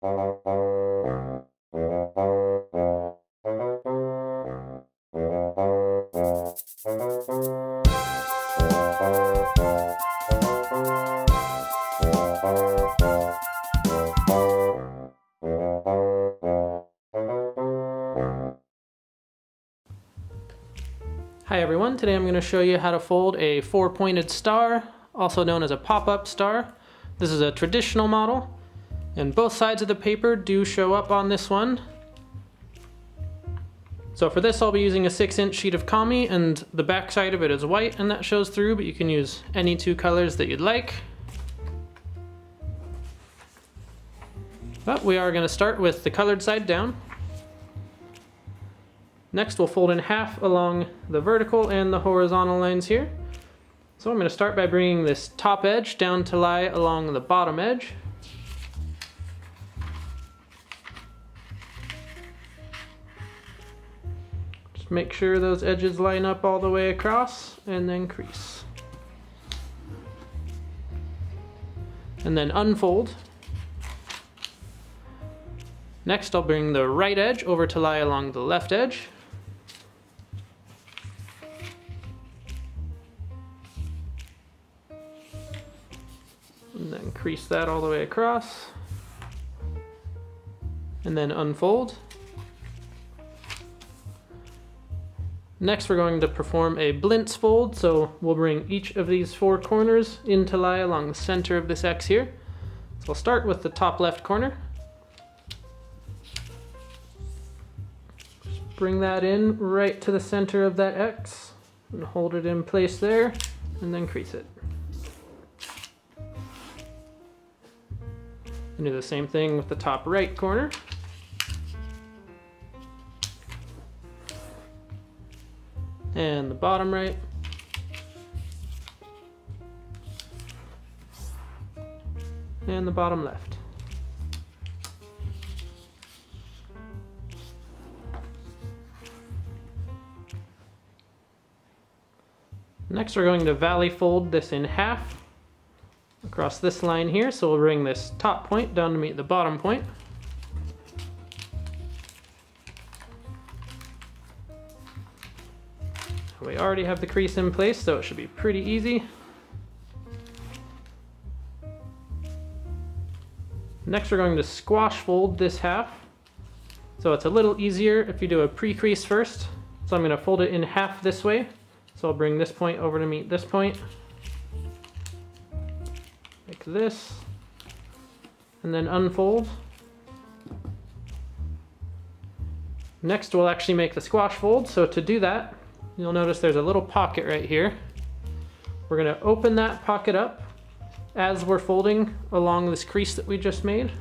Hi everyone, today I'm going to show you how to fold a four-pointed star, also known as a pop-up star. This is a traditional model, and both sides of the paper do show up on this one. So for this I'll be using a 6-inch sheet of kami, and the back side of it is white and that shows through, but you can use any two colors that you'd like. But we are going to start with the colored side down. Next we'll fold in half along the vertical and the horizontal lines here. So I'm going to start by bringing this top edge down to lie along the bottom edge. Just make sure those edges line up all the way across and then crease. And then unfold. Next I'll bring the right edge over to lie along the left edge. And then crease that all the way across. And then unfold. Next we're going to perform a blintz fold, so we'll bring each of these four corners in to lie along the center of this X here. So I'll start with the top left corner. Just bring that in right to the center of that X and hold it in place there and then crease it. And do the same thing with the top right corner. And the bottom right. And the bottom left. Next we're going to valley fold this in half across this line here, so we'll bring this top point down to meet the bottom point. We already have the crease in place, so it should be pretty easy. Next we're going to squash fold this half. So it's a little easier if you do a pre-crease first. So I'm going to fold it in half this way. So I'll bring this point over to meet this point. Like this, and then unfold. Next we'll actually make the squash fold, so to do that, you'll notice there's a little pocket right here. We're going to open that pocket up as we're folding along this crease that we just made.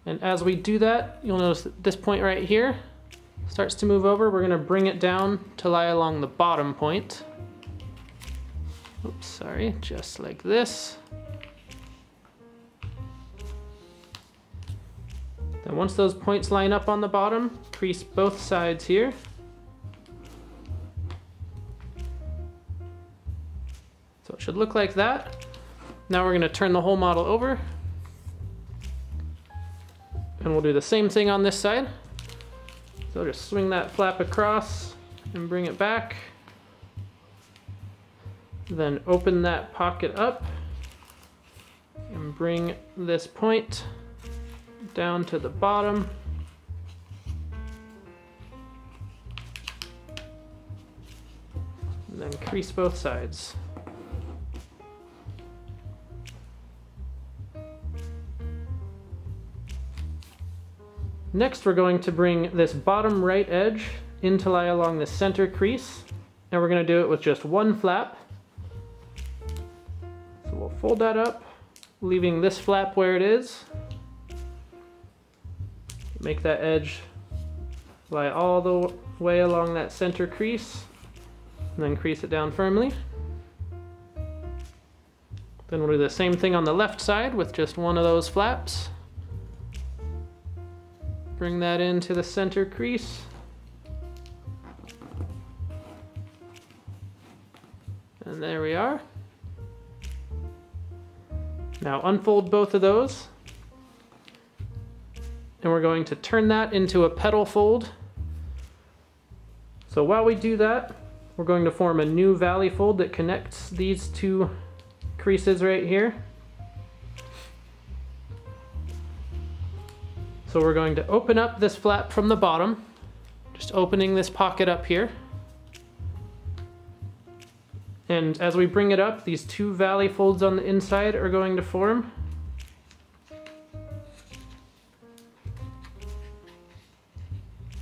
And as we do that, you'll notice that this point right here starts to move over. We're going to bring it down to lie along the bottom point. Oops, sorry, just like this. Then once those points line up on the bottom, crease both sides here. So it should look like that. Now we're going to turn the whole model over. And we'll do the same thing on this side. So just swing that flap across and bring it back. Then open that pocket up and bring this point down to the bottom. And then crease both sides. Next we're going to bring this bottom right edge in to lie along the center crease, and we're going to do it with just one flap. So we'll fold that up, leaving this flap where it is. Make that edge lie all the way along that center crease, and then crease it down firmly. Then we'll do the same thing on the left side with just one of those flaps. Bring that into the center crease. And there we are. Now unfold both of those, and we're going to turn that into a petal fold. So while we do that, we're going to form a new valley fold that connects these two creases right here. So we're going to open up this flap from the bottom, just opening this pocket up here. And as we bring it up, these two valley folds on the inside are going to form.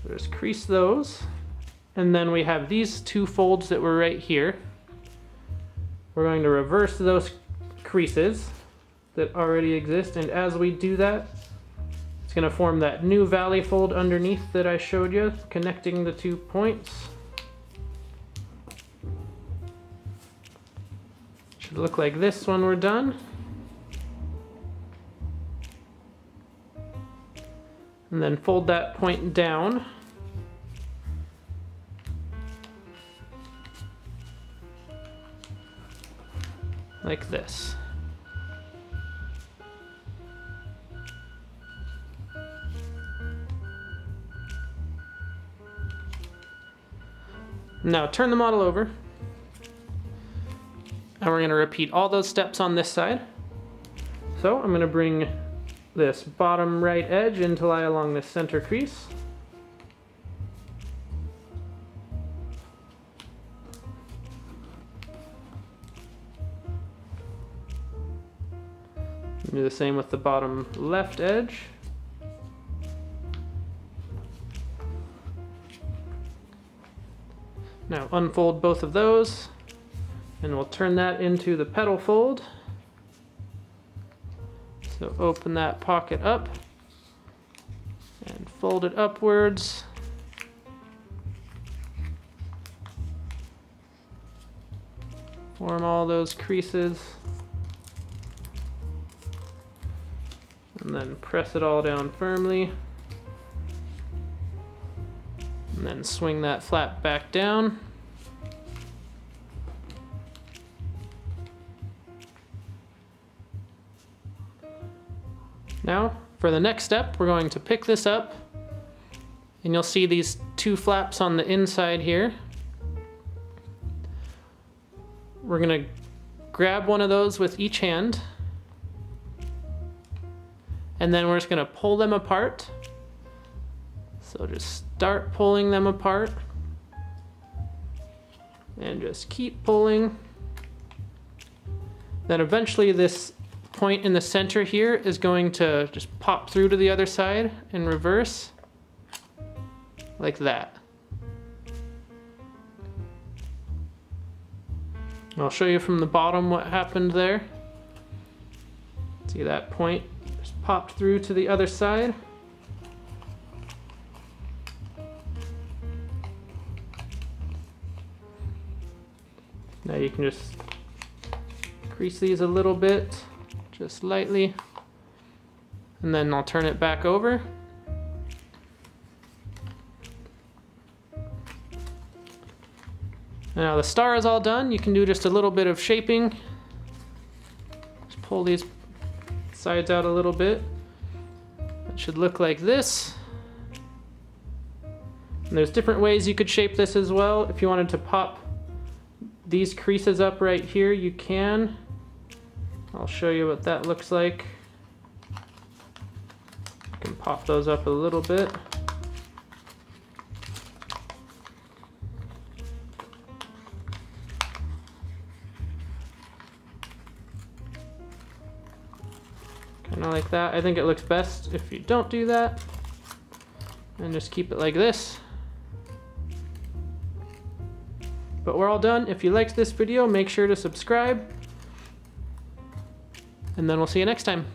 So just crease those. And then we have these two folds that were right here. We're going to reverse those creases that already exist. And as we do that, it's going to form that new valley fold underneath that I showed you, connecting the 2 points. Should look like this when we're done. And then fold that point down. Like this. Now turn the model over. And we're going to repeat all those steps on this side. So I'm going to bring this bottom right edge in to lie along this center crease. Do the same with the bottom left edge. Now unfold both of those, and we'll turn that into the petal fold. So open that pocket up and fold it upwards. Form all those creases. And then press it all down firmly. And then swing that flap back down. Now, for the next step, we're going to pick this up, and you'll see these two flaps on the inside here. We're gonna grab one of those with each hand, and then we're just gonna pull them apart. So just start pulling them apart, and just keep pulling. Then eventually this point in the center here is going to just pop through to the other side in reverse, like that. I'll show you from the bottom what happened there. See that point just popped through to the other side. Now you can just crease these a little bit, just lightly, and then I'll turn it back over. Now the star is all done. You can do just a little bit of shaping. Just pull these sides out a little bit. It should look like this. And there's different ways you could shape this as well. If you wanted to pop these creases up right here, you can. I'll show you what that looks like. You can pop those up a little bit. Kind of like that. I think it looks best if you don't do that. And just keep it like this. But we're all done. If you liked this video, make sure to subscribe. And then we'll see you next time.